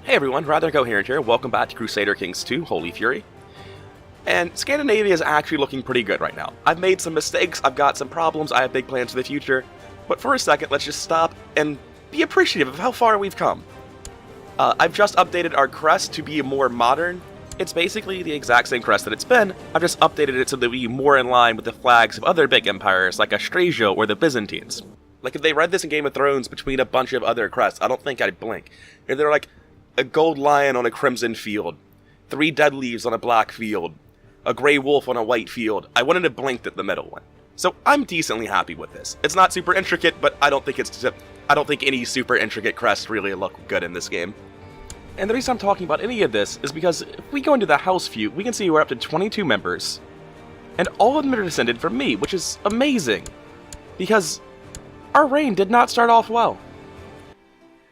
Hey everyone, Rather Incoherent here. Welcome back to Crusader Kings 2, Holy Fury. And Scandinavia is actually looking pretty good right now. I've made some mistakes, I've got some problems, I have big plans for the future, but for a second, let's just stop and be appreciative of how far we've come. I've just updated our crest to be more modern. It's basically the exact same crest that it's been, I've just updated it so that we be more in line with the flags of other big empires like Austrasia or the Byzantines. Like if they read this in Game of Thrones between a bunch of other crests, I don't think I'd blink. If they're like, a gold lion on a crimson field, 3 dead leaves on a black field, a gray wolf on a white field, I wouldn't have blinked at the middle one. So I'm decently happy with this. It's not super intricate, but I don't think any super intricate crests really look good in this game. And the reason I'm talking about any of this is because if we go into the house view, we can see we're up to 22 members, and all of them are descended from me, which is amazing, because our reign did not start off well.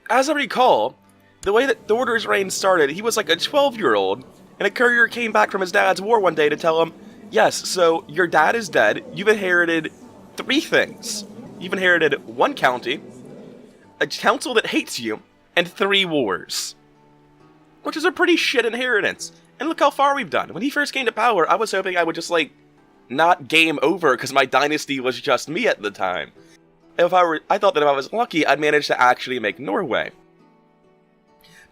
As I recall, the way that Thorder's reign started, he was like a 12-year-old, and a courier came back from his dad's war one day to tell him, yes, so your dad is dead, you've inherited 3 things. You've inherited 1 county, a council that hates you, and 3 wars. Which is a pretty shit inheritance. And look how far we've done. When he first came to power, I was hoping I would just, not game over, because my dynasty was just me at the time. I thought that if I was lucky, I'd manage to actually make Norway.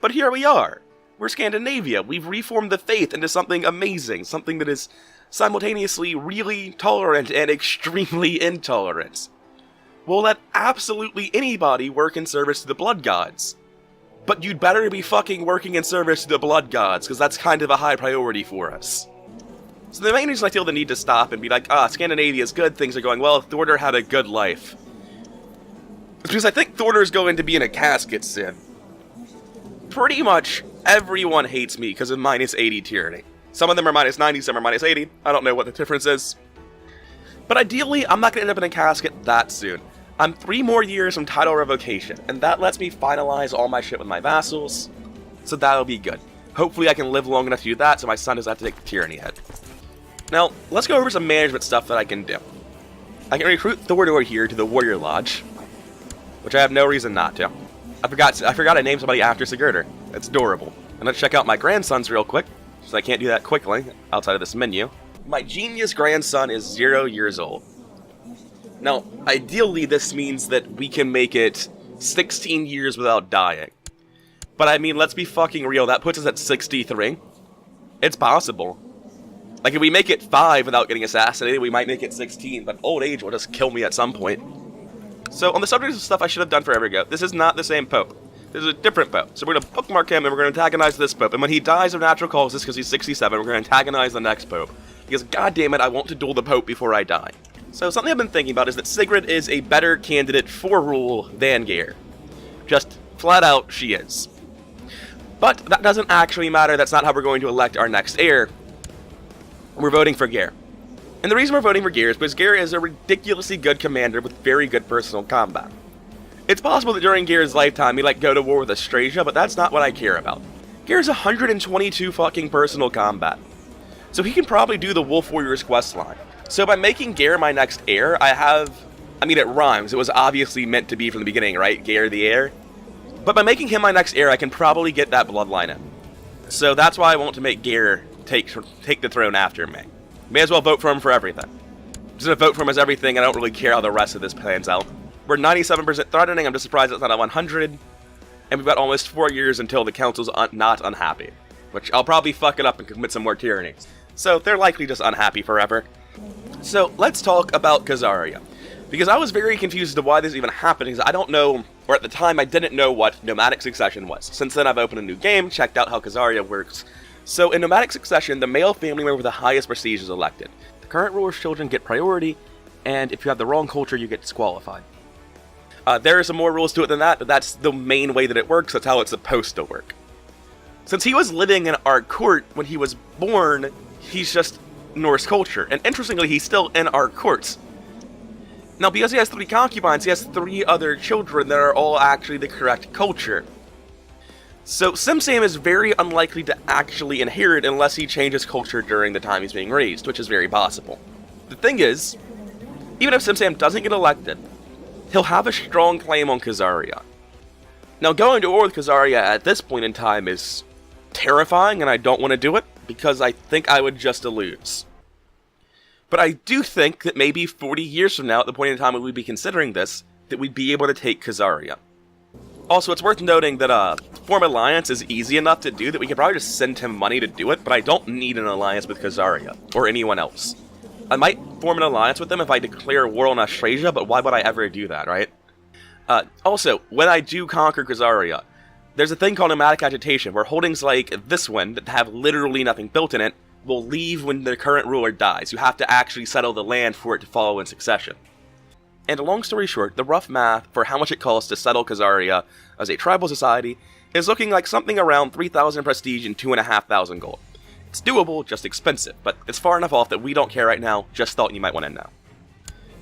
But here we are. We're Scandinavia. We've reformed the faith into something amazing, something that is simultaneously really tolerant and extremely intolerant. We'll let absolutely anybody work in service to the blood gods. But you'd better be fucking working in service to the blood gods, because that's kind of a high priority for us. So the main reason I feel the need to stop and be like, Scandinavia is good, things are going well, Thorder had a good life. It's because I think Thorder's going to be in a casket soon. Pretty much everyone hates me because of minus 80 tyranny. Some of them are minus 90, some are minus 80. I don't know what the difference is. But ideally, I'm not going to end up in a casket that soon. I'm 3 more years from title revocation, and that lets me finalize all my shit with my vassals, so that'll be good. Hopefully I can live long enough to do that so my son doesn't have to take the tyranny hit. Now, let's go over some management stuff that I can do. I can recruit Thorder here to the Warrior Lodge, which I have no reason not to. I forgot to name somebody after Sigurdur. It's adorable. And let's check out my grandsons real quick, since I can't do that quickly outside of this menu. My genius grandson is 0 years old. Now, ideally this means that we can make it 16 years without dying. But I mean, let's be fucking real, that puts us at 63. It's possible. Like, if we make it 5 without getting assassinated, we might make it 16, but old age will just kill me at some point. So, on the subject of stuff I should have done forever ago, this is not the same Pope. This is a different Pope. So we're going to bookmark him, and we're going to antagonize this Pope. And when he dies of natural causes, because he's 67, we're going to antagonize the next Pope. Because, goddammit, I want to duel the Pope before I die. So, something I've been thinking about is that Sigrid is a better candidate for rule than Geir. Just, flat out, she is. But, that doesn't actually matter. That's not how we're going to elect our next heir. We're voting for Geir. And the reason we're voting for Geir is because Geir is a ridiculously good commander with very good personal combat. It's possible that during Geir's lifetime he go to war with Austrasia, but that's not what I care about. Geir's 122 fucking personal combat. So he can probably do the Wolf Warriors questline. So by making Geir my next heir, it rhymes. It was obviously meant to be from the beginning, right? Geir the heir. But by making him my next heir, I can probably get that bloodline in. So that's why I want to make Geir take the throne after me. May as well vote for him for everything. I'm just gonna vote for him as everything, I don't really care how the rest of this plans out. We're 97% threatening, I'm just surprised it's not at 100. And we've got almost 4 years until the council's not unhappy. Which I'll probably fuck it up and commit some more tyranny. So they're likely just unhappy forever. So let's talk about Khazaria. Because I was very confused as to why this is even happening, because I don't know, or at the time I didn't know what nomadic succession was. Since then I've opened a new game, checked out how Khazaria works. So in nomadic succession, the male family member with the highest prestige is elected. The current ruler's children get priority, and if you have the wrong culture, you get disqualified. There are some more rules to it than that, but that's the main way that it works, that's how it's supposed to work. Since he was living in our court when he was born, he's just Norse culture, and interestingly, he's still in our courts. Now, because he has 3 concubines, he has 3 other children that are all actually the correct culture. So, Simsam is very unlikely to actually inherit unless he changes culture during the time he's being raised, which is very possible. The thing is, even if Simsam doesn't get elected, he'll have a strong claim on Khazaria. Now, going to war with Khazaria at this point in time is terrifying, and I don't want to do it, because I think I would just lose. But I do think that maybe 40 years from now, at the point in time when we'd be considering this, that we'd be able to take Khazaria. Also, it's worth noting that form alliance is easy enough to do that we could probably just send him money to do it, but I don't need an alliance with Khazaria, or anyone else. I might form an alliance with them if I declare war on Austrasia, but why would I ever do that, right? Also, when I do conquer Khazaria, there's a thing called nomadic agitation, where holdings like this one, that have literally nothing built in it, will leave when the current ruler dies. You have to actually settle the land for it to follow in succession. And long story short, the rough math for how much it costs to settle Khazaria as a tribal society is looking like something around 3,000 prestige and 2,500 gold. It's doable, just expensive, but it's far enough off that we don't care right now, just thought you might want to know.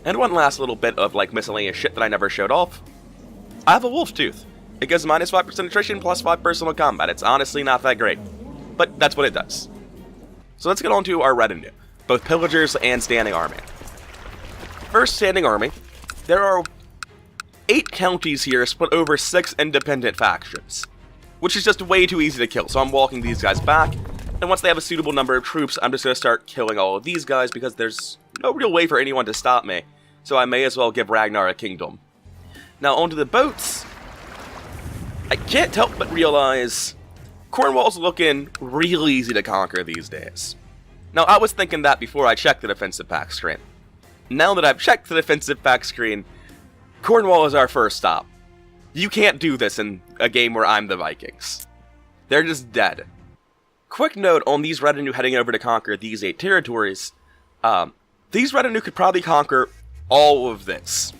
And one last little bit of like miscellaneous shit that I never showed off. I have a wolf tooth. It gives minus 5% attrition plus 5 personal combat. It's honestly not that great, but that's what it does. So let's get on to our retinue, both pillagers and standing army. First, standing army. There are 8 counties here split over 6 independent factions, which is just way too easy to kill, so I'm walking these guys back, and once they have a suitable number of troops, I'm just going to start killing all of these guys because there's no real way for anyone to stop me, so I may as well give Ragnar a kingdom. Now onto the boats. I can't help but realize Cornwall's looking real easy to conquer these days. Now I was thinking that before I checked the defensive pack screen. Now that I've checked the defensive pack screen, Cornwall is our first stop. You can't do this in a game where I'm the Vikings. They're just dead. Quick note on these retinue heading over to conquer these 8 territories. These retinue could probably conquer all of this.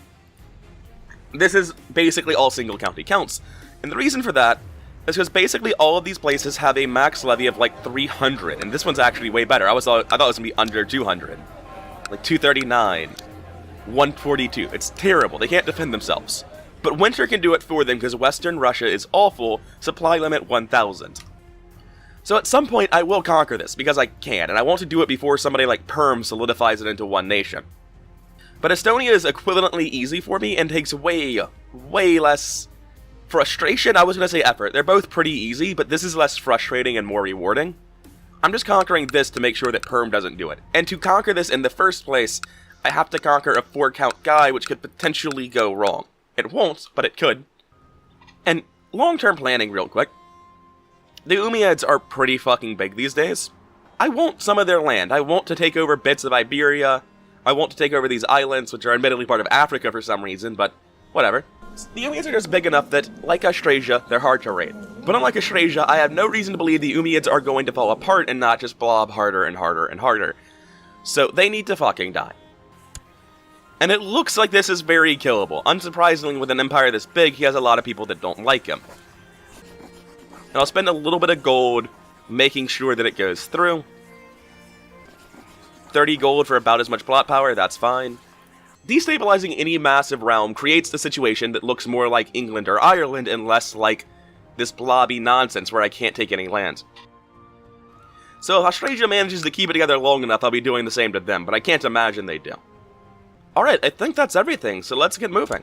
This is basically all single county counts. And the reason for that is because basically all of these places have a max levy of like 300. And this one's actually way better. I thought it was going to be under 200. Like 239. 142. It's terrible. They can't defend themselves. But winter can do it for them because Western Russia is awful. Supply limit 1,000. So at some point I will conquer this because I can. And I want to do it before somebody like Perm solidifies it into one nation. But Estonia is equivalently easy for me and takes way less frustration. I was going to say effort. They're both pretty easy, but this is less frustrating and more rewarding. I'm just conquering this to make sure that Perm doesn't do it. And to conquer this in the first place, I have to conquer a 4-count guy, which could potentially go wrong. It won't, but it could. And long-term planning real quick. The Umayyads are pretty fucking big these days. I want some of their land. I want to take over bits of Iberia. I want to take over these islands, which are admittedly part of Africa for some reason, but whatever. The Umayyads are just big enough that, like Austrasia, they're hard to raid. But unlike Austrasia, I have no reason to believe the Umayyads are going to fall apart and not just blob harder and harder and harder. So they need to fucking die. And it looks like this is very killable. Unsurprisingly, with an empire this big, he has a lot of people that don't like him. And I'll spend a little bit of gold making sure that it goes through. 30 gold for about as much plot power, that's fine. Destabilizing any massive realm creates the situation that looks more like England or Ireland and less like this blobby nonsense where I can't take any land. So if Australia manages to keep it together long enough, I'll be doing the same to them, but I can't imagine they do. Alright, I think that's everything, so let's get moving.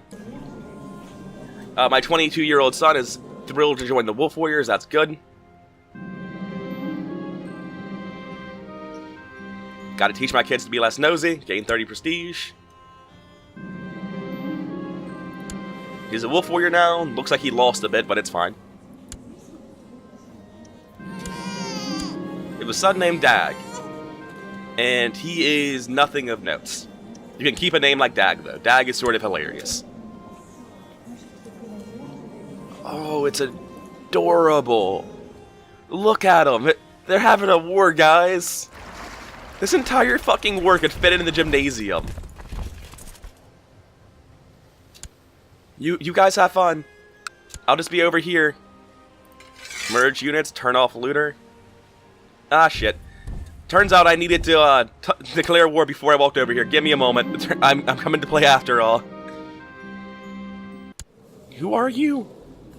My 22-year-old son is thrilled to join the Wolf Warriors, that's good. Gotta teach my kids to be less nosy, gain 30 prestige. He's a Wolf Warrior now, looks like he lost a bit, but it's fine. It was a son named Dag, and he is nothing of note. You can keep a name like Dag, though. Dag is sort of hilarious. Oh, it's adorable. Look at them. They're having a war, guys. This entire fucking war could fit in the gymnasium. You guys have fun. I'll just be over here. Merge units, turn off looter. Ah, shit. Turns out I needed to declare war before I walked over here. Give me a moment. I'm coming to play after all. Who are you?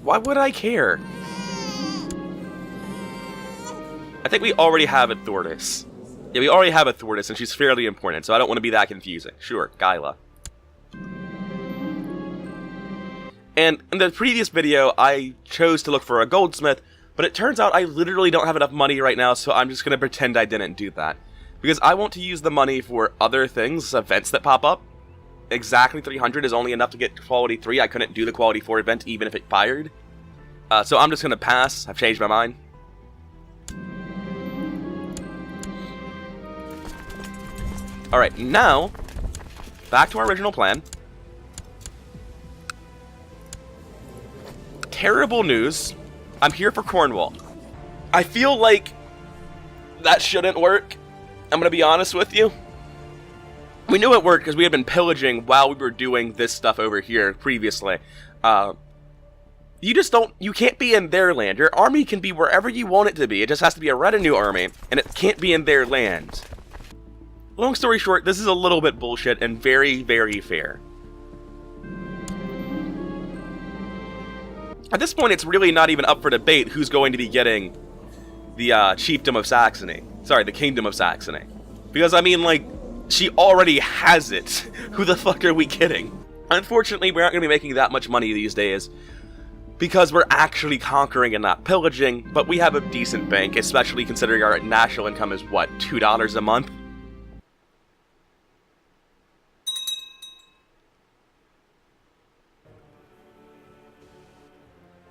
Why would I care? I think we already have a Thordis. Yeah, we already have a Thordis, and she's fairly important, so I don't want to be that confusing. Sure, Gyla. And in the previous video, I chose to look for a goldsmith, but it turns out I literally don't have enough money right now, so I'm just going to pretend I didn't do that. Because I want to use the money for other things, events that pop up. Exactly 300 is only enough to get quality 3. I couldn't do the quality 4 event even if it fired. So I'm just going to pass. I've changed my mind. Alright, now, back to our original plan. Terrible news. I'm here for Cornwall. I feel like that shouldn't work. I'm going to be honest with you. We knew it worked because we had been pillaging while we were doing this stuff over here previously. You can't be in their land. Your army can be wherever you want it to be. It just has to be a retinue army, and it can't be in their land. Long story short, this is a little bit bullshit and very, very fair. At this point, it's really not even up for debate who's going to be getting the chiefdom of Saxony. Sorry, the kingdom of Saxony. Because, I mean, like, she already has it. Who the fuck are we kidding? Unfortunately, we aren't going to be making that much money these days because we're actually conquering and not pillaging, but we have a decent bank, especially considering our national income is, what, $2 a month?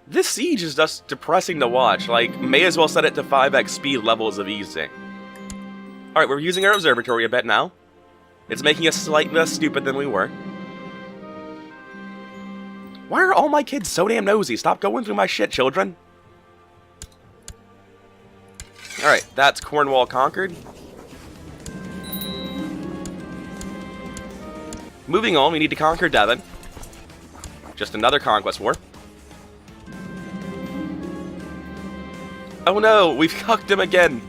This siege is just depressing to watch. Like, may as well set it to 5x speed levels of easy. Alright, we're using our observatory a bit now. It's making us slightly less stupid than we were. Why are all my kids so damn nosy? Stop going through my shit, children. Alright, that's Cornwall conquered. Moving on, we need to conquer Devon. Just another conquest war. Oh no, we've cucked him again.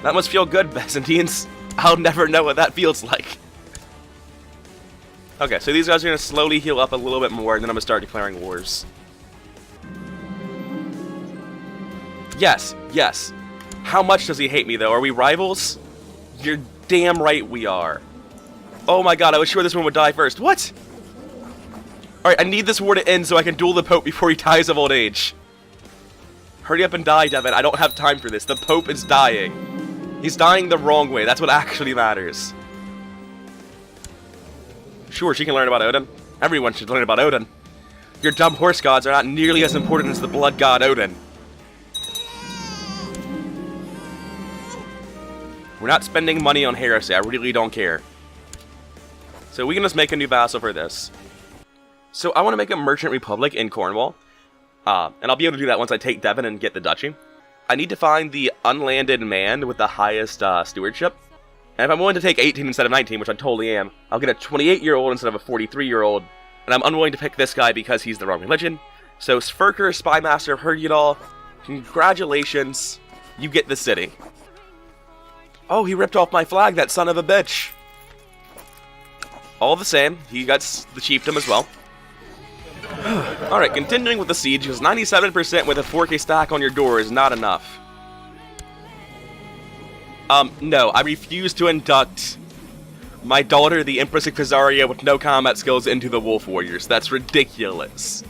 That must feel good, Byzantines. I'll never know what that feels like. Okay, so these guys are going to slowly heal up a little bit more, and then I'm going to start declaring wars. Yes, yes. How much does he hate me, though? Are we rivals? You're damn right we are. Oh my god, I was sure this one would die first. What? Alright, I need this war to end so I can duel the Pope before he dies of old age. Hurry up and die, Devon. I don't have time for this. The Pope is dying. He's dying the wrong way. That's what actually matters. Sure, she can learn about Odin. Everyone should learn about Odin. Your dumb horse gods are not nearly as important as the blood god Odin. We're not spending money on heresy. I really don't care. So we can just make a new vassal for this. So I want to make a merchant republic in Cornwall. And I'll be able to do that once I take Devon and get the duchy. I need to find the unlanded man with the highest stewardship. And if I'm willing to take 18 instead of 19, which I totally am, I'll get a 28-year-old instead of a 43-year-old. And I'm unwilling to pick this guy because he's the wrong religion. So Sverker, Spymaster of Hergudal, congratulations, you get the city. Oh, he ripped off my flag, that son of a bitch. All the same, he got the chiefdom as well. Alright, continuing with the siege, because 97% with a 4K stack on your door is not enough. No, I refuse to induct my daughter, the Empress of Khazaria, with no combat skills into the Wolf Warriors. That's ridiculous.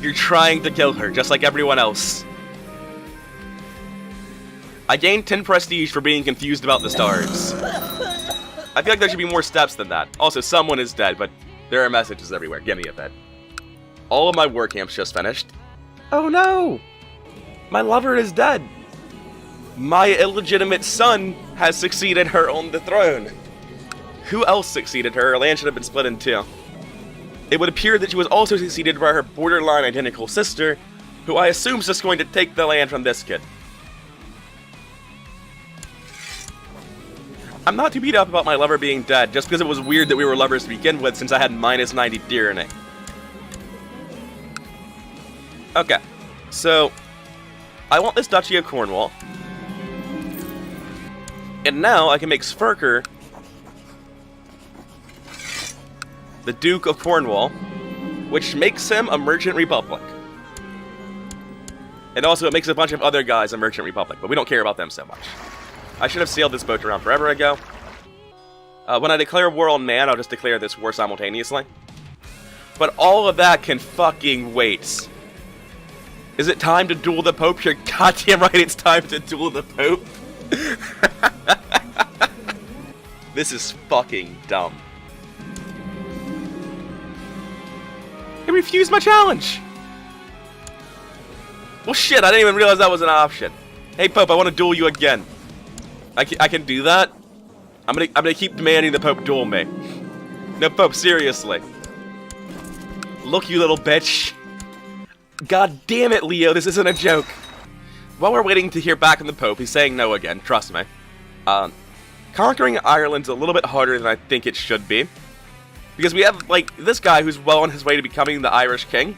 You're trying to kill her, just like everyone else. I gained 10 prestige for being confused about the stars. I feel like there should be more steps than that. Also, someone is dead, but there are messages everywhere. Give me a bit. All of my war camps just finished. Oh no! My lover is dead. My illegitimate son has succeeded her on the throne. Who else succeeded her? Her land should have been split in two. It would appear that she was also succeeded by her borderline identical sister, who I assume is just going to take the land from this kid. I'm not too beat up about my lover being dead, just because it was weird that we were lovers to begin with since I had minus 90 tyranny. Okay, so I want this Duchy of Cornwall. And now I can make Sverker the Duke of Cornwall, which makes him a merchant republic. And also it makes a bunch of other guys a merchant republic, but we don't care about them so much. I should have sailed this boat around forever ago. When I declare war on man, I'll just declare this war simultaneously. But all of that can fucking wait. Is it time to duel the Pope? You're goddamn right, it's time to duel the Pope. This is fucking dumb. He refused my challenge! Well shit, I didn't even realize that was an option. Hey Pope, I want to duel you again. I can do that? I'm gonna keep demanding the Pope duel me. No, Pope, seriously. Look, you little bitch. God damn it, Leo, this isn't a joke. While we're waiting to hear back from the Pope, he's saying no again, trust me. Conquering Ireland's a little bit harder than I think it should be. Because we have, like, this guy who's well on his way to becoming the Irish king.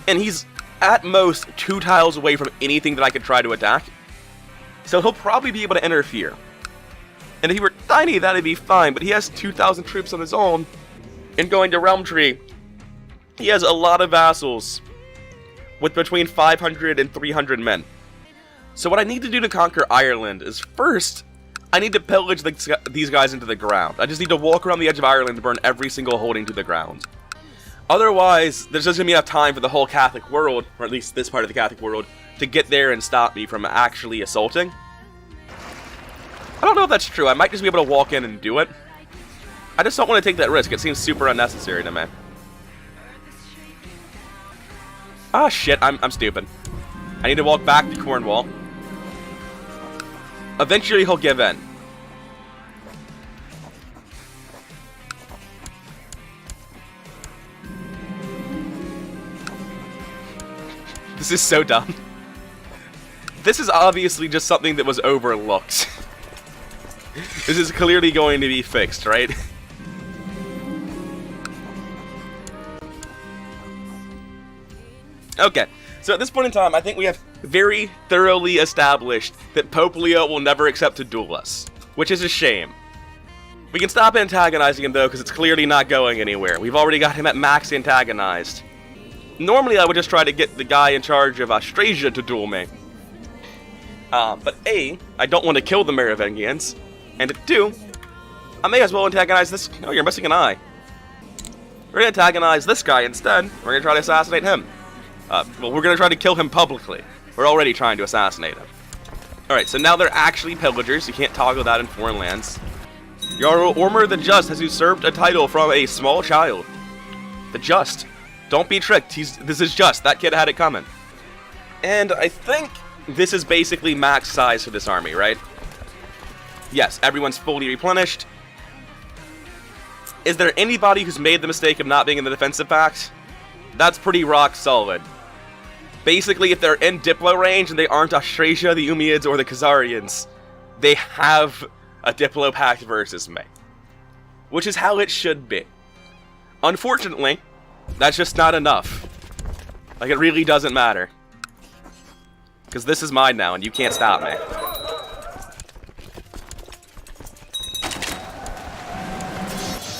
And he's, at most, 2 tiles away from anything that I could try to attack. So he'll probably be able to interfere. And if he were tiny, that'd be fine, but he has 2,000 troops on his own. And going to Realm Tree, he has a lot of vassals. With between 500 and 300 men. So what I need to do to conquer Ireland is, first, I need to pillage these guys into the ground. I just need to walk around the edge of Ireland and burn every single holding to the ground. Otherwise, there's just going to be enough time for the whole Catholic world, or at least this part of the Catholic world, to get there and stop me from actually assaulting. I don't know if that's true. I might just be able to walk in and do it. I just don't want to take that risk. It seems super unnecessary to me. Ah, shit, I'm stupid. I need to walk back to Cornwall. Eventually he'll give in. This is so dumb. This is obviously just something that was overlooked. This is clearly going to be fixed, right? Okay, so at this point in time, I think we have very thoroughly established that Pope Leo will never accept to duel us, which is a shame. We can stop antagonizing him, though, because it's clearly not going anywhere. We've already got him at max antagonized. Normally, I would just try to get the guy in charge of Austrasia to duel me. But A, I don't want to kill the Merovingians, and 2, I may as well antagonize this... Oh, you're missing an eye. We're going to antagonize this guy instead. We're going to try to assassinate him. Well, we're going to try to kill him publicly. We're already trying to assassinate him. Alright, so now they're actually pillagers. You can't toggle that in foreign lands. Jarl Ormur the Just has usurped a title from a small child. The Just. Don't be tricked. This is Just. That kid had it coming. And I think this is basically max size for this army, right? Yes, everyone's fully replenished. Is there anybody who's made the mistake of not being in the defensive pact? That's pretty rock solid. Basically, if they're in Diplo range and they aren't Austrasia, the Umayyads, or the Khazarians, they have a Diplo pact versus me. Which is how it should be. Unfortunately, that's just not enough. Like, it really doesn't matter. Because this is mine now, and you can't stop me.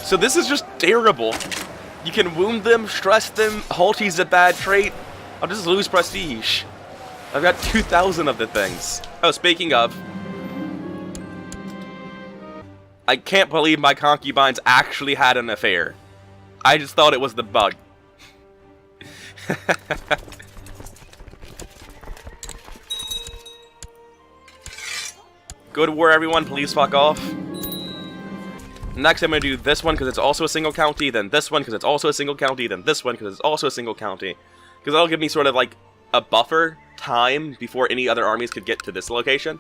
So this is just terrible. You can wound them, stress them, halty's a bad trait. I'll just lose prestige. I've got 2,000 of the things. Oh, speaking of, I can't believe my concubines actually had an affair. I just thought it was the bug. Go to war, everyone. Please fuck off. Next, I'm going to do this one because it's also a single county, then this one because it's also a single county, then this one because it's also a single county. Because that'll give me sort of like a buffer time before any other armies could get to this location.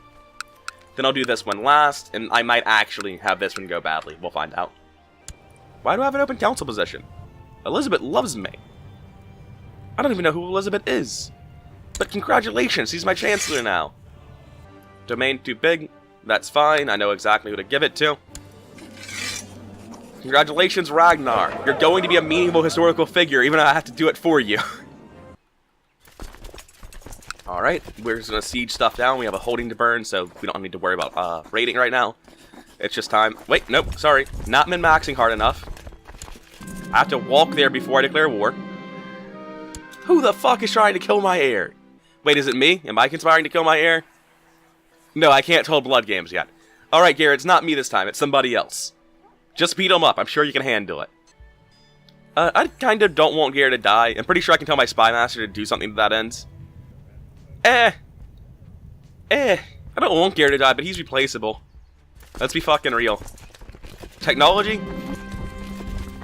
Then I'll do this one last, and I might actually have this one go badly. We'll find out. Why do I have an open council position? Elizabeth loves me. I don't even know who Elizabeth is. But congratulations, she's my chancellor now. Domain too big. That's fine. I know exactly who to give it to. Congratulations, Ragnar. You're going to be a meaningful historical figure, even though I have to do it for you. Alright, we're just going to siege stuff down. We have a holding to burn, so we don't need to worry about raiding right now. It's just time. Wait, nope, sorry. Not min-maxing hard enough. I have to walk there before I declare war. Who the fuck is trying to kill my heir? Wait, is it me? Am I conspiring to kill my heir? No, I can't hold blood games yet. Alright, Garrett, it's not me this time. It's somebody else. Just beat him up. I'm sure you can handle it. I kind of don't want Gare to die. I'm pretty sure I can tell my Spy Master to do something to that end. I don't want Gare to die, but he's replaceable. Let's be fucking real. Technology?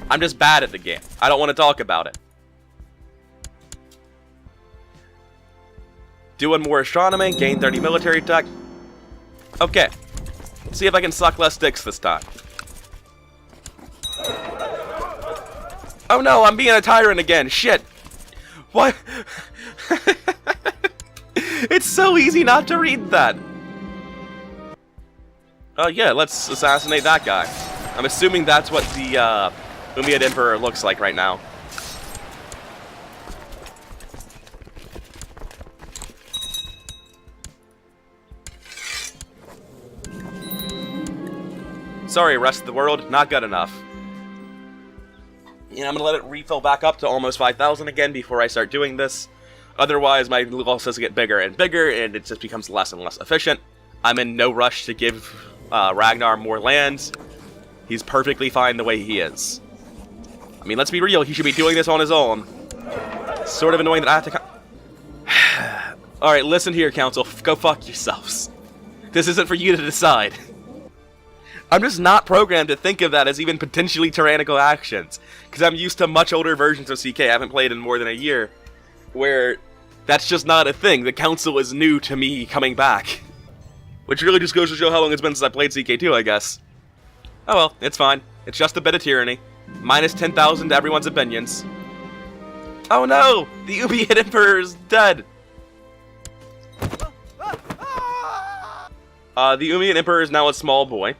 I'm just bad at the game. I don't want to talk about it. Doing more astronomy, gain 30 military tech. Okay. See if I can suck less dicks this time. Oh no, I'm being a tyrant again. Shit. What? It's so easy not to read that. Oh yeah, let's assassinate that guy. I'm assuming that's what the Umayyad Emperor looks like right now. Sorry, rest of the world, not good enough. Yeah, I'm gonna let it refill back up to almost 5,000 again before I start doing this. Otherwise, my losses get bigger and bigger, and it just becomes less and less efficient. I'm in no rush to give Ragnar more lands. He's perfectly fine the way he is. I mean, let's be real, he should be doing this on his own. Sort of annoying that I have to... Alright, listen here, Council. Go fuck yourselves. This isn't for you to decide. I'm just not programmed to think of that as even potentially tyrannical actions, because I'm used to much older versions of CK I haven't played in more than a year, where that's just not a thing. The Council is new to me coming back. Which really just goes to show how long it's been since I played CK2, I guess. Oh well, it's fine. It's just a bit of tyranny. Minus 10,000 to everyone's opinions. Oh no! The Umayyad Emperor is dead! The Umayyad Emperor is now a small boy.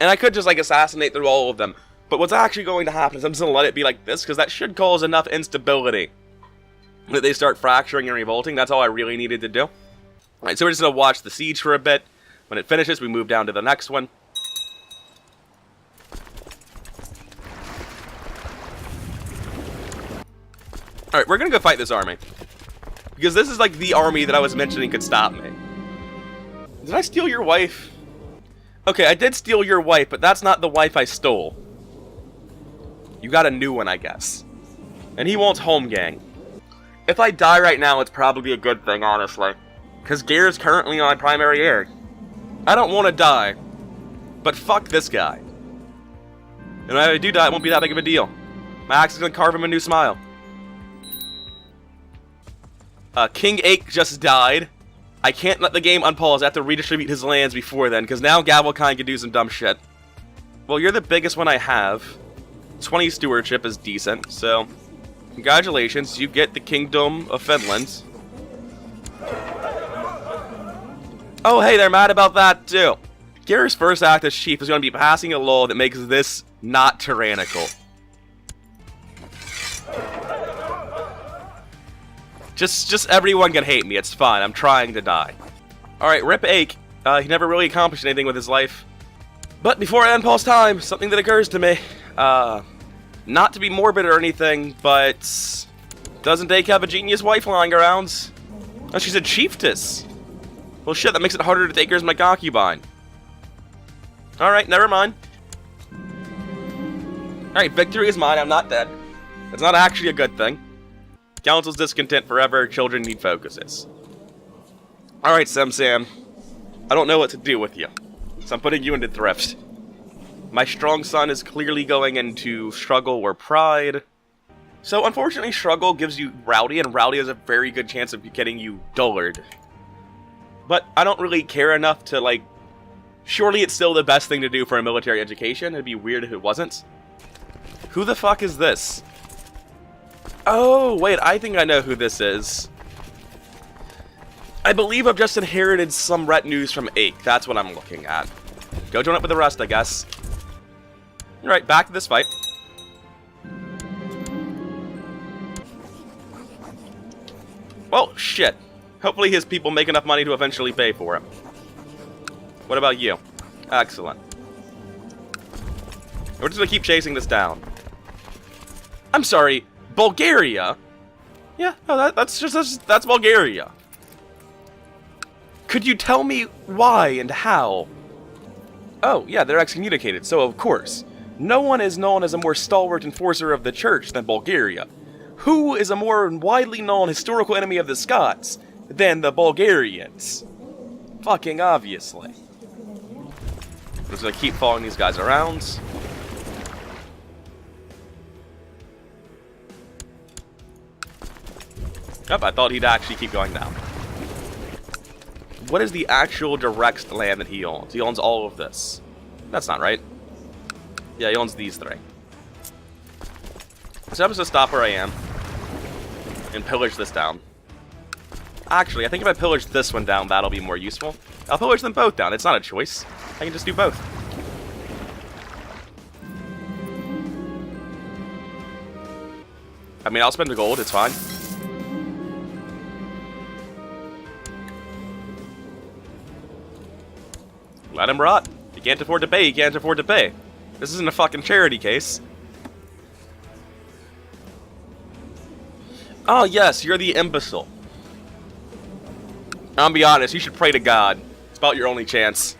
And I could just, like, assassinate through all of them. But what's actually going to happen is I'm just going to let it be like this, because that should cause enough instability that they start fracturing and revolting. That's all I really needed to do. Alright, so we're just going to watch the siege for a bit. When it finishes, we move down to the next one. Alright, we're going to go fight this army. Because this is, like, the army that I was mentioning could stop me. Did I steal your wife? Okay, I did steal your wife, but that's not the wife I stole. You got a new one, I guess. And he wants home gang. If I die right now, it's probably a good thing, honestly. Because Gare's currently my primary heir. I don't want to die. But fuck this guy. And if I do die, it won't be that big of a deal. My axe is going to carve him a new smile. King Ake just died. I can't let the game unpause. I have to redistribute his lands before then, because now Gavelkind can do some dumb shit. Well, you're the biggest one I have. 20 stewardship is decent, so... Congratulations, you get the Kingdom of Finland. Oh, hey, they're mad about that, too. Gare's first act as chief is going to be passing a law that makes this not tyrannical. Just everyone can hate me, it's fine, I'm trying to die. Alright, Rip Ake. He never really accomplished anything with his life. But before I end Paul's time, something that occurs to me. Not to be morbid or anything, but... Doesn't Ake have a genius wife lying around? Oh, she's a chiefess. Well shit, that makes it harder to take her as my concubine. Alright, never mind. Alright, victory is mine, I'm not dead. It's not actually a good thing. Council's discontent forever, children need focuses. Alright, Sam. I don't know what to do with you, so I'm putting you into thrift. My strong son is clearly going into struggle or pride. So, unfortunately, struggle gives you rowdy, and rowdy has a very good chance of getting you dullard. But I don't really care enough to, like... Surely it's still the best thing to do for a military education. It'd be weird if it wasn't. Who the fuck is this? Oh, wait, I think I know who this is. I believe I've just inherited some retinues from Ake. That's what I'm looking at. Go join up with the rest, I guess. Alright, back to this fight. Well, shit. Hopefully his people make enough money to eventually pay for him. What about you? Excellent. We're just gonna keep chasing this down. I'm sorry. Bulgaria? Yeah, no, that's Bulgaria. Could you tell me why and how? Oh, yeah, they're excommunicated, so of course. No one is known as a more stalwart enforcer of the church than Bulgaria. Who is a more widely known historical enemy of the Scots than the Bulgarians? Fucking obviously. I'm just gonna keep following these guys around. Yep, I thought he'd actually keep going down. What is the actual direct land that he owns? He owns all of this. That's not right. Yeah, he owns these three. So I'm just gonna stop where I am and pillage this down. Actually, I think if I pillage this one down, that'll be more useful. I'll pillage them both down. It's not a choice. I can just do both. I mean, I'll spend the gold. It's fine. Let him rot. You can't afford to pay, you can't afford to pay. This isn't a fucking charity case. Oh yes, you're the imbecile. I'll be honest, you should pray to God. It's about your only chance.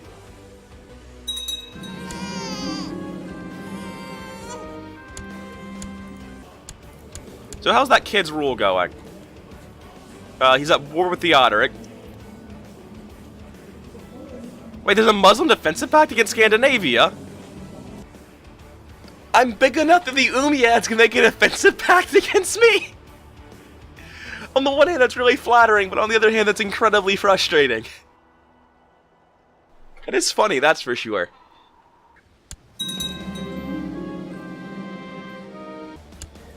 So how's that kid's rule going? He's at war with Theodoric. Wait, there's a Muslim defensive pact against Scandinavia? I'm big enough that the Umayyads can make an offensive pact against me? On the one hand, that's really flattering, but on the other hand, that's incredibly frustrating. It is funny, that's for sure.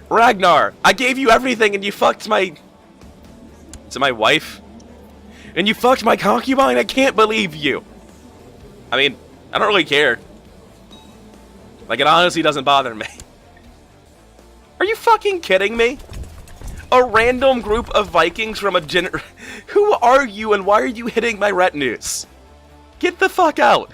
Ragnar, I gave you everything and you fucked my... Is it my wife? And you fucked my concubine? I can't believe you. I mean, I don't really care. Like, it honestly doesn't bother me. Are you fucking kidding me? A random group of Vikings from a Who are you and why are you hitting my retinues? Get the fuck out.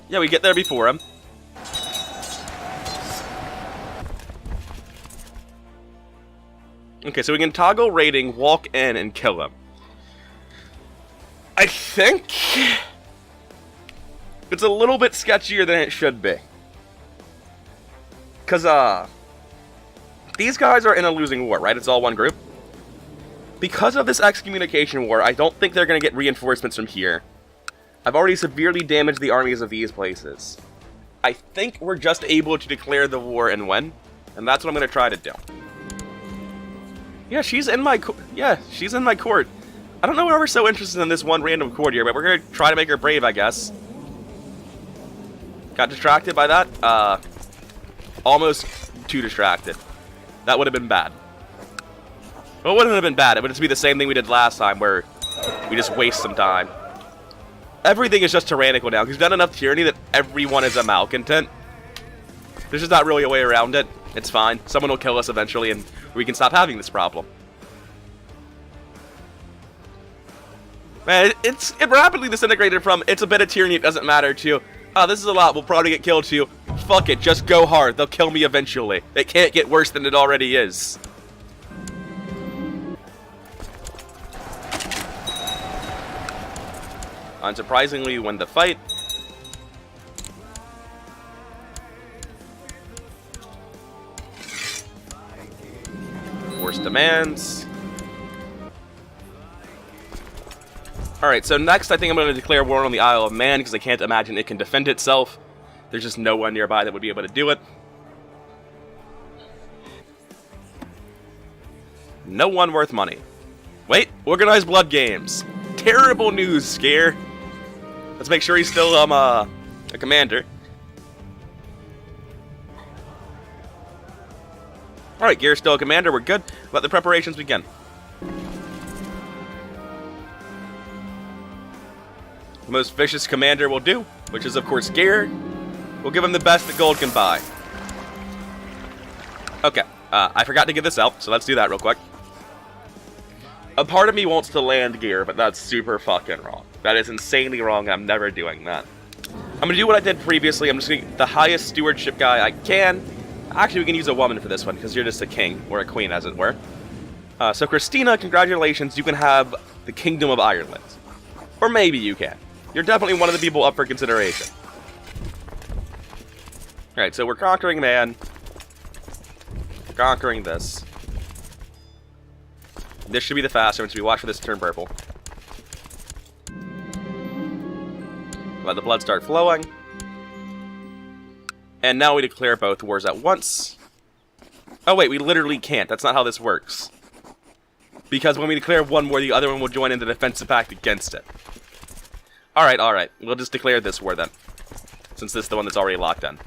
Yeah, we get there before him. Okay, so we can toggle raiding, walk in, and kill him. I think it's a little bit sketchier than it should be. Because, these guys are in a losing war, right? It's all one group. Because of this excommunication war, I don't think they're going to get reinforcements from here. I've already severely damaged the armies of these places. I think we're just able to declare the war and win, and that's what I'm going to try to do. Yeah, she's in my she's in my court. I don't know why we're so interested in this one random court here, but we're going to try to make her brave, I guess. Got distracted by that? Almost too distracted. That would have been bad. Well, it wouldn't have been bad. It would just be the same thing we did last time, where we just waste some time. Everything is just tyrannical now. He's done enough tyranny that everyone is a malcontent. There's just not really a way around it. It's fine. Someone will kill us eventually, and we can stop having this problem. Man, it rapidly disintegrated from, it's a bit of tyranny, it doesn't matter, to, oh, this is a lot, we'll probably get killed too. Fuck it, just go hard. They'll kill me eventually. It can't get worse than it already is. Unsurprisingly, we win the fight. Force demands. Alright, so next I think I'm going to declare war on the Isle of Man, because I can't imagine it can defend itself. There's just no one nearby that would be able to do it. No one worth money. Wait, organized blood games. Terrible news, Scare. Let's make sure he's still a commander. Alright, Gear's still a commander, we're good. Let the preparations begin. The most vicious commander will do, which is of course Gear. We'll give him the best that gold can buy. Okay, I forgot to get this out, so let's do that real quick. A part of me wants to land Gear, but that's super fucking wrong. That is insanely wrong, I'm never doing that. I'm gonna do what I did previously. I'm just gonna get the highest stewardship guy I can. Actually, we can use a woman for this one, because you're just a king, or a queen, as it were. So Christina, congratulations, you can have the Kingdom of Ireland. Or maybe you can. You're definitely one of the people up for consideration. Alright, so we're conquering man. Conquering this. This should be the faster one, so we watch for this to turn purple. Let the blood start flowing. And now we declare both wars at once. Oh wait, we literally can't. That's not how this works. Because when we declare one war, the other one will join in the defensive pact against it. Alright, alright. We'll just declare this war then. Since this is the one that's already locked in.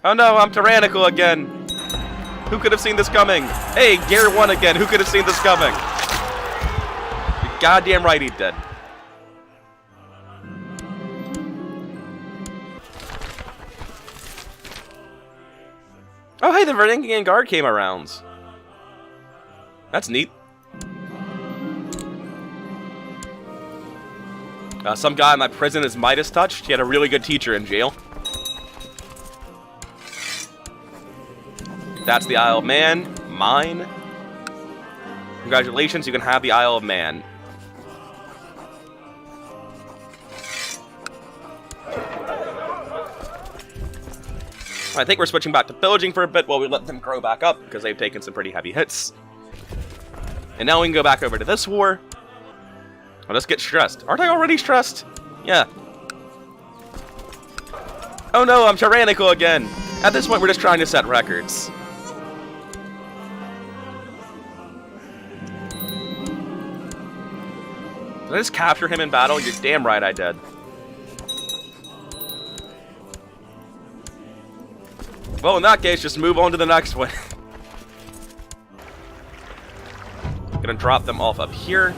Oh no, I'm tyrannical again. Who could have seen this coming? Hey, Gear 1 again. Who could have seen this coming? You're goddamn right he did. Oh hey, the Varangian Guard came around. That's neat. Some guy in my prison is Midas touched. He had a really good teacher in jail. That's the Isle of Man. Mine. Congratulations, you can have the Isle of Man. I think we're switching back to pillaging for a bit while we let them grow back up, because they've taken some pretty heavy hits. And now we can go back over to this war. I'll just get stressed. Aren't I already stressed? Yeah. Oh no, I'm tyrannical again! At this point, we're just trying to set records. Did I just capture him in battle? You're damn right I did. Well, in that case, just move on to the next one. Gonna drop them off up here.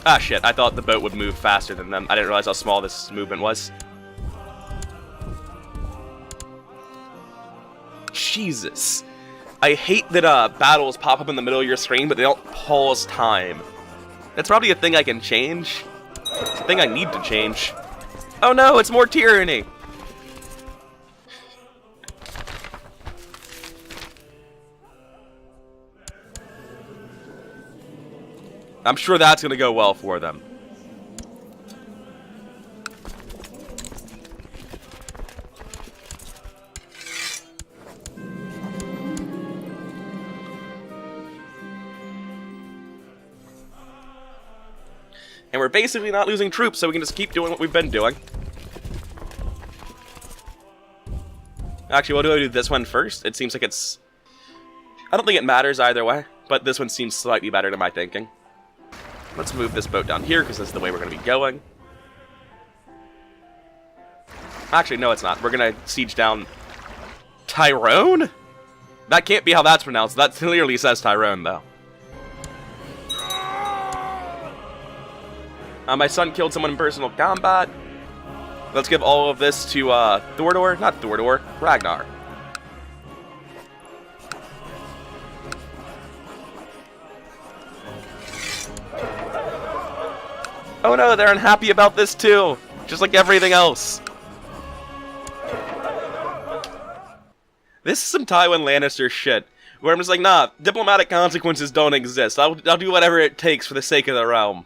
Ah, shit. I thought the boat would move faster than them. I didn't realize how small this movement was. Jesus. I hate that battles pop up in the middle of your screen, but they don't pause time. That's probably a thing I can change. It's a thing I need to change. Oh no, it's more tyranny! I'm sure that's gonna go well for them. And we're basically not losing troops, so we can just keep doing what we've been doing. Actually, what do I do this one first? It seems like it's... I don't think it matters either way, but this one seems slightly better to my thinking. Let's move this boat down here, because this is the way we're going to be going. Actually, no, it's not. We're going to siege down... Tyrone? That can't be how that's pronounced. That clearly says Tyrone, though. My son killed someone in personal combat. Let's give all of this to, Thordor? Not Thordor. Ragnar. Oh no, they're unhappy about this too! Just like everything else. This is some Tywin Lannister shit. Where I'm just like, nah, diplomatic consequences don't exist. I'll do whatever it takes for the sake of the realm.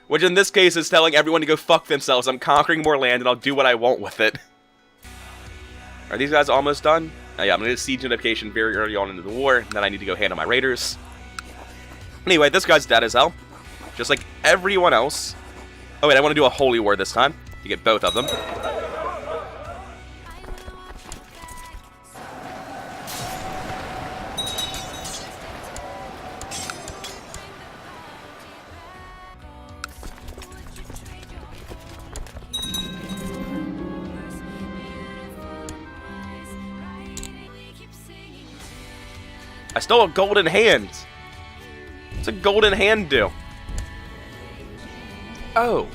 Which in this case is telling everyone to go fuck themselves. I'm conquering more land and I'll do what I want with it. Are these guys almost done? Oh yeah, I'm going to siege notification very early on into the war. And then I need to go handle my raiders. Anyway, this guy's dead as hell. Just like everyone else. Oh wait, I want to do a holy war this time. To get both of them. I stole a golden hand. What's a golden hand do? Oh.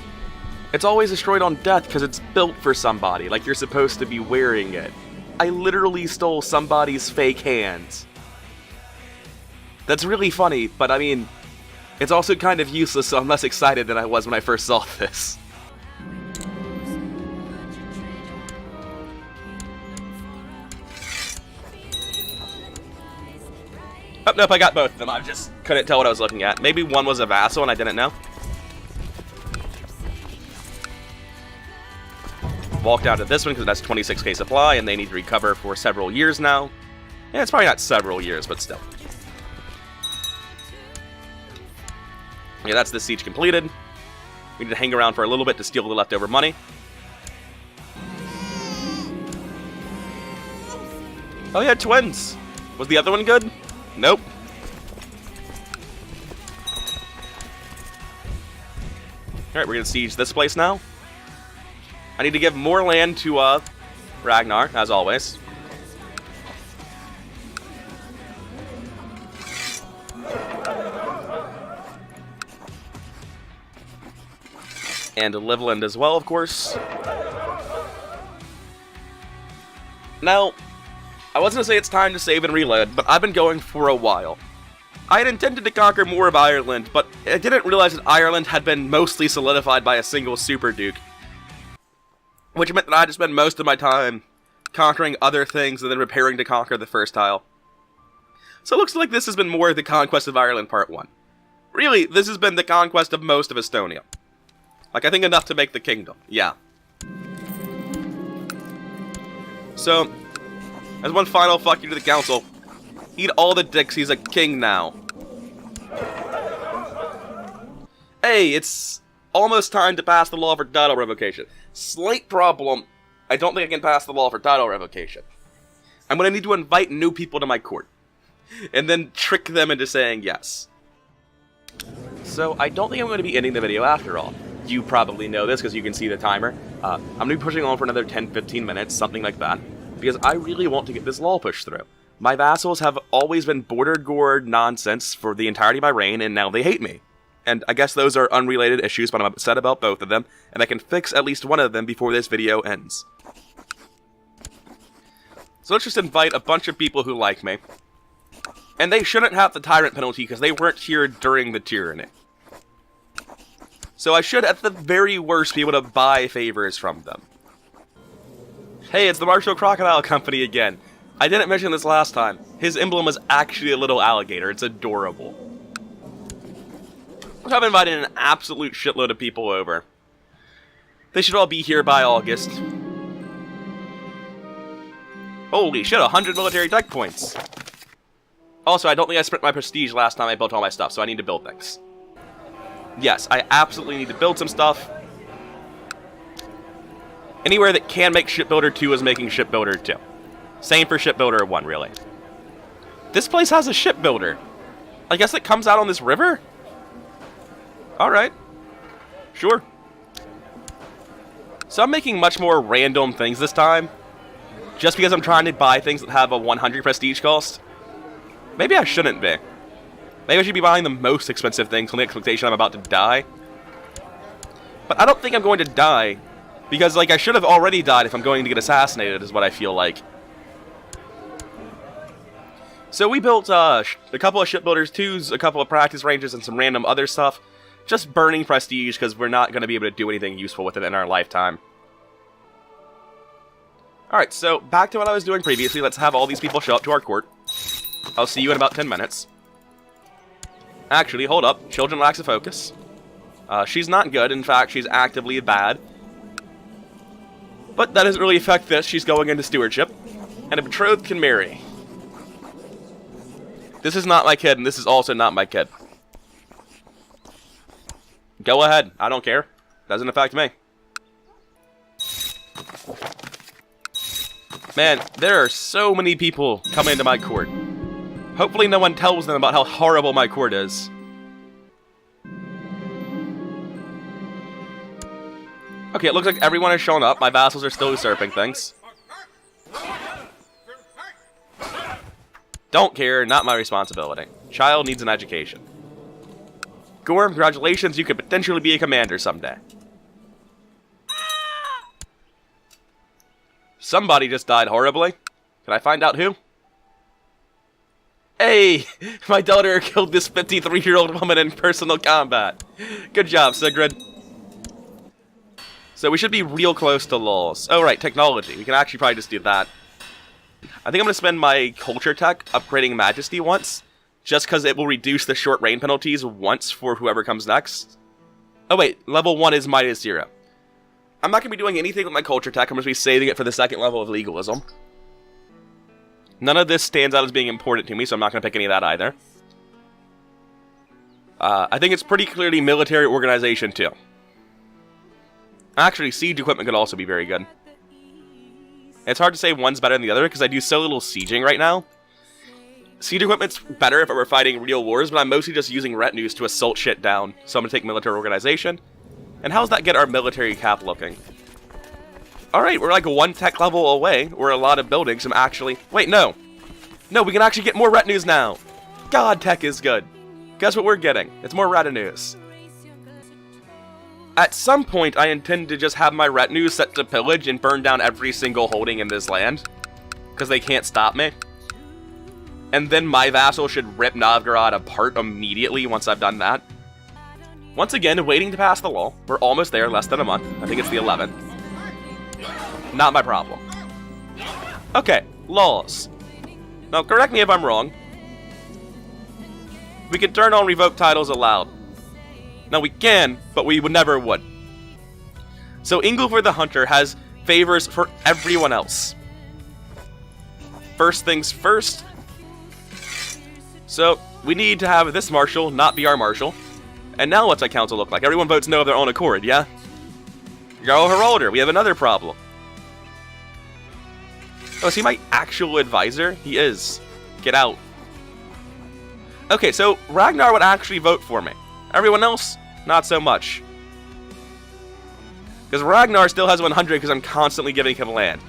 It's always destroyed on death because it's built for somebody. Like you're supposed to be wearing it. I literally stole somebody's fake hands. That's really funny, but I mean, it's also kind of useless, so I'm less excited than I was when I first saw this. Oh, nope, I got both of them. I just couldn't tell what I was looking at. Maybe one was a vassal and I didn't know. Walk down to this one because that's 26k supply and they need to recover for several years now. Yeah, it's probably not several years, but still. Yeah, that's the siege completed. We need to hang around for a little bit to steal the leftover money. Oh yeah, twins. Was the other one good? Nope. Alright, we're gonna siege this place now. I need to give more land to Ragnar, as always. And Liveland as well, of course. Now, I was going to say it's time to save and reload, but I've been going for a while. I had intended to conquer more of Ireland, but I didn't realize that Ireland had been mostly solidified by a single Super Duke. Which meant that I had to spend most of my time conquering other things and then preparing to conquer the first tile. So it looks like this has been more the Conquest of Ireland Part 1. Really, this has been the conquest of most of Estonia. Like, I think enough to make the kingdom. Yeah. So, as one final fuck you to the council, eat all the dicks, he's a king now. Hey, it's almost time to pass the law for title revocation. Slight problem, I don't think I can pass the law for title revocation. I'm going to need to invite new people to my court. And then trick them into saying yes. So, I don't think I'm going to be ending the video after all. You probably know this because you can see the timer. I'm going to be pushing on for another 10-15 minutes, something like that. Because I really want to get this law pushed through. My vassals have always been border gored nonsense for the entirety of my reign, and now they hate me. And I guess those are unrelated issues, but I'm upset about both of them, and I can fix at least one of them before this video ends. So let's just invite a bunch of people who like me. And they shouldn't have the tyrant penalty because they weren't here during the tyranny. So I should, at the very worst, be able to buy favors from them. Hey, it's the Marshall Crocodile Company again. I didn't mention this last time. His emblem was actually a little alligator. It's adorable. I've invited an absolute shitload of people over. They should all be here by August. Holy shit, 100 military tech points. Also, I don't think I spent my prestige last time I built all my stuff, so I need to build things. Yes, I absolutely need to build some stuff. Anywhere that can make Shipbuilder 2 is making Shipbuilder 2. Same for Shipbuilder 1, really. This place has a shipbuilder. I guess it comes out on this river? Alright. Sure. So I'm making much more random things this time. Just because I'm trying to buy things that have a 100 prestige cost. Maybe I shouldn't be. Maybe I should be buying the most expensive things on the expectation I'm about to die. But I don't think I'm going to die. Because, like, I should have already died if I'm going to get assassinated, is what I feel like. So we built a couple of shipbuilders 2s, a couple of practice ranges, and some random other stuff. Just burning prestige, because we're not going to be able to do anything useful with it in our lifetime. Alright, so back to what I was doing previously. Let's have all these people show up to our court. I'll see you in about 10 minutes. Actually, hold up. Children lacks a focus. She's not good. In fact, she's actively bad. But that doesn't really affect this. She's going into stewardship. And a betrothed can marry. This is not my kid, and this is also not my kid. Go ahead. I don't care. Doesn't affect me. Man, there are so many people coming into my court. Hopefully no one tells them about how horrible my court is. Okay, it looks like everyone has shown up. My vassals are still usurping things. Don't care, not my responsibility. Child needs an education. Gorm, congratulations, you could potentially be a commander someday. Somebody just died horribly. Can I find out who? Hey! My daughter killed this 53-year-old woman in personal combat. Good job, Sigrid. So we should be real close to laws. Oh, right, technology. We can actually probably just do that. I think I'm going to spend my culture tech upgrading Majesty once, just because it will reduce the short reign penalties once for whoever comes next. Oh wait, level 1 is -0. I'm not going to be doing anything with my culture tech, I'm going to be saving it for the second level of legalism. None of this stands out as being important to me, so I'm not going to pick any of that either. I think it's pretty clearly military organization too. Actually, siege equipment could also be very good. It's hard to say one's better than the other, because I do so little sieging right now. Siege equipment's better if we're fighting real wars, but I'm mostly just using retinues to assault shit down. So I'm going to take military organization. And how's that get our military cap looking? Alright, we're like 1 tech level away, where a lot of buildings am actually... Wait, no! No, we can actually get more retinues now! God, tech is good! Guess what we're getting? It's more retinues. At some point, I intend to just have my retinue set to pillage and burn down every single holding in this land. Because they can't stop me. And then my vassal should rip Novgorod apart immediately once I've done that. Once again, waiting to pass the law. We're almost there, less than a month. I think it's the 11th. Not my problem. Okay, laws. Now, correct me if I'm wrong. We can turn on revoke titles allowed. Now, we can, but we would never would. So, Ingolfur the Hunter has favors for everyone else. First things first. So, we need to have this marshal not be our marshal. And now what's our council look like? Everyone votes no of their own accord, yeah? Jarl Haralder, we have another problem. Oh, is he my actual advisor? He is. Get out. Okay, so Ragnar would actually vote for me. Everyone else, not so much. Because Ragnar still has 100 because I'm constantly giving him land.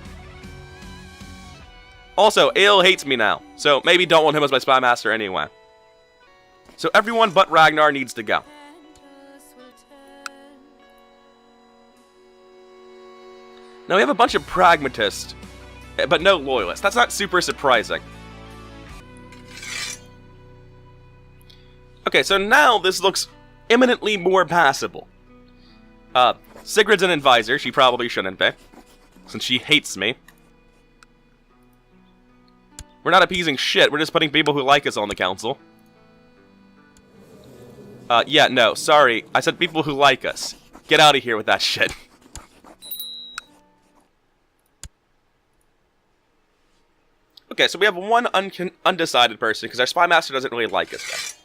Also, Ale hates me now, so maybe don't want him as my spy master anyway. So everyone but Ragnar needs to go. Now we have a bunch of pragmatists, but no loyalists. That's not super surprising. Okay, so now this looks eminently more passable. Sigrid's an advisor. She probably shouldn't be, since she hates me. We're not appeasing shit. We're just putting people who like us on the council. Yeah, no, sorry. I said people who like us. Get out of here with that shit. Okay, so we have one undecided person, because our spy master doesn't really like us yet.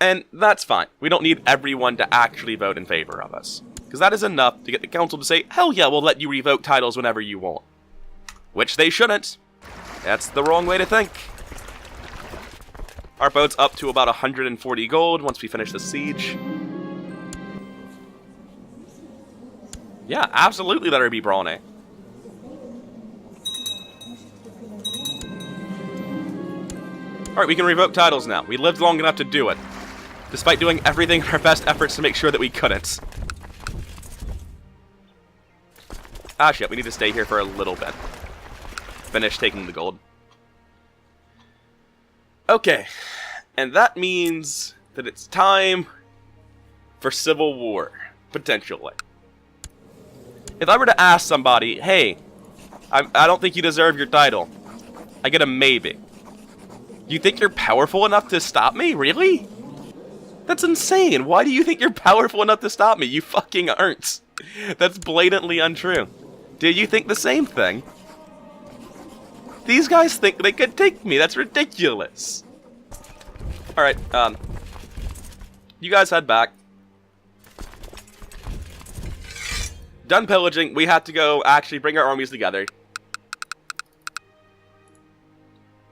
And that's fine. We don't need everyone to actually vote in favor of us. Because that is enough to get the council to say, hell yeah, we'll let you revoke titles whenever you want. Which they shouldn't. That's the wrong way to think. Our boat's up to about 140 gold once we finish the siege. Yeah, absolutely let her be brawny. Alright, we can revoke titles now. We lived long enough to do it. Despite doing everything in our best efforts to make sure that we couldn't. Ah shit, we need to stay here for a little bit. Finish taking the gold. Okay, and that means that it's time for civil war, potentially. If I were to ask somebody, hey, I don't think you deserve your title, I get a maybe. You think you're powerful enough to stop me? Really? That's insane. Why do you think you're powerful enough to stop me? You fucking aren't. That's blatantly untrue. Do you think the same thing? These guys think they could take me. That's ridiculous. Alright, you guys head back. Done pillaging. We have to go actually bring our armies together.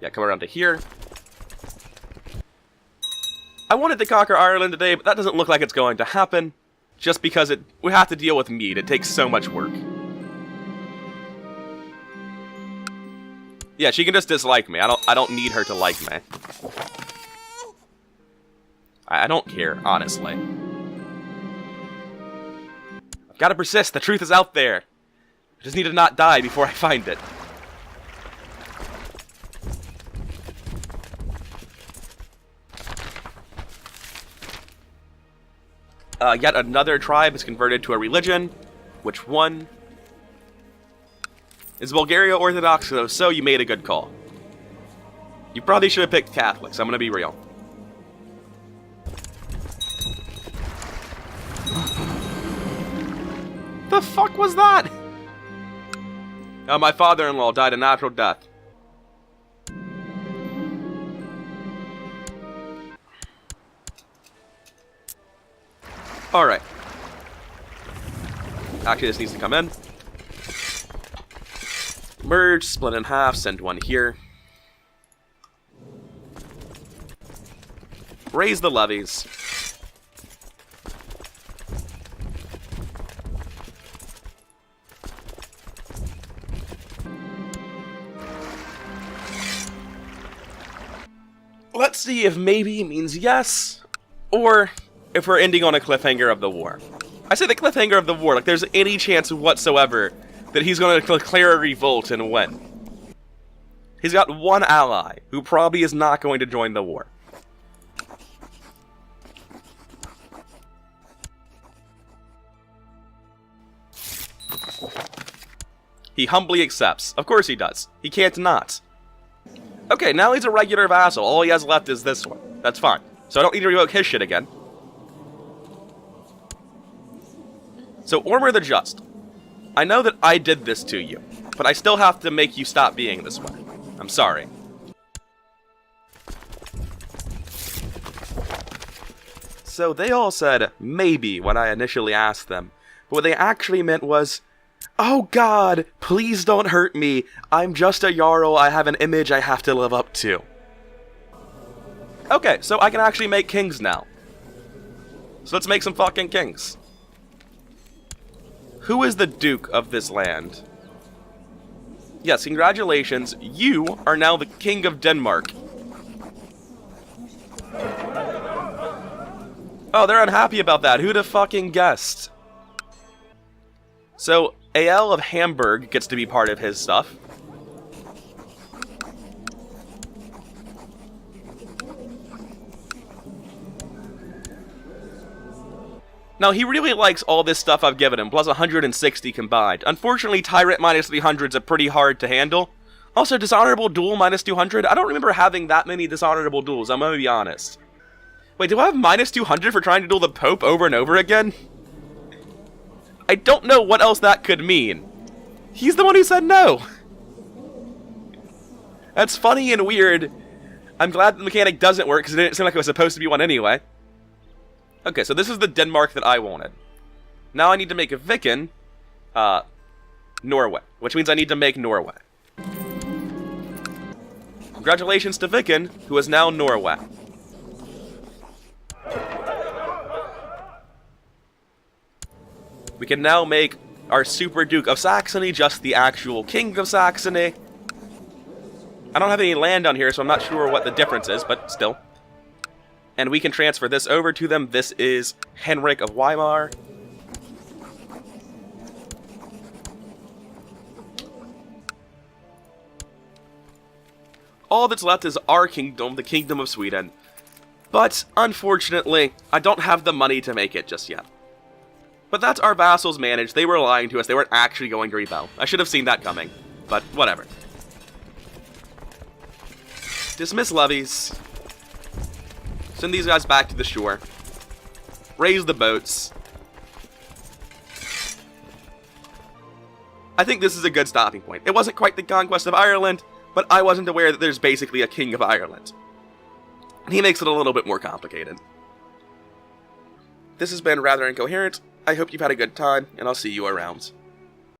Yeah, come around to here. I wanted to conquer Ireland today, but that doesn't look like it's going to happen. Just because we have to deal with mead. It takes so much work. Yeah, she can just dislike me. I don't need her to like me. I don't care, honestly. I've got to persist. The truth is out there. I just need to not die before I find it. Yet another tribe is converted to a religion. Which one? Is Bulgaria Orthodox, though? So you made a good call. You probably should have picked Catholics, I'm gonna be real. The fuck was that? Oh, my father-in-law died a natural death. Alright. Actually, this needs to come in. Merge, split in half, send one here. Raise the levies. Let's see if maybe means yes, or if we're ending on a cliffhanger of the war. I say the cliffhanger of the war, like there's any chance whatsoever that he's going to declare a revolt and win. He's got one ally, who probably is not going to join the war. He humbly accepts. Of course he does. He can't not. Okay, now he's a regular vassal. All he has left is this one. That's fine. So I don't need to revoke his shit again. So, Ormur the Just. I know that I did this to you, but I still have to make you stop being this way. I'm sorry. So they all said maybe when I initially asked them, but what they actually meant was, oh god, please don't hurt me. I'm just a Jarl, I have an image I have to live up to. Okay, so I can actually make kings now. So let's make some fucking kings. Who is the Duke of this land? Yes, congratulations, you are now the King of Denmark. Oh, they're unhappy about that. Who'd have fucking guessed? So, Ael of Hamburg gets to be part of his stuff. Now, he really likes all this stuff I've given him, plus 160 combined. Unfortunately, Tyrant minus 300 is pretty hard to handle. Also, Dishonorable Duel minus 200. I don't remember having that many Dishonorable Duels, I'm gonna be honest. Wait, do I have minus 200 for trying to duel the Pope over and over again? I don't know what else that could mean. He's the one who said no. That's funny and weird. I'm glad the mechanic doesn't work, because it didn't seem like it was supposed to be one anyway. Okay, so this is the Denmark that I wanted. Now I need to make a Viking, Norway, which means I need to make Norway. Congratulations to Viking, who is now Norway. We can now make our Super Duke of Saxony just the actual King of Saxony. I don't have any land on here, so I'm not sure what the difference is, but still. And we can transfer this over to them. This is Henrik of Weimar. All that's left is our kingdom, the Kingdom of Sweden. But, unfortunately, I don't have the money to make it just yet. But that's our vassals managed. They were lying to us. They weren't actually going to rebel. I should have seen that coming. But, whatever. Dismiss levies. Send these guys back to the shore. Raise the boats. I think this is a good stopping point. It wasn't quite the conquest of Ireland, but I wasn't aware that there's basically a king of Ireland. And he makes it a little bit more complicated. This has been rather incoherent. I hope you've had a good time, and I'll see you around.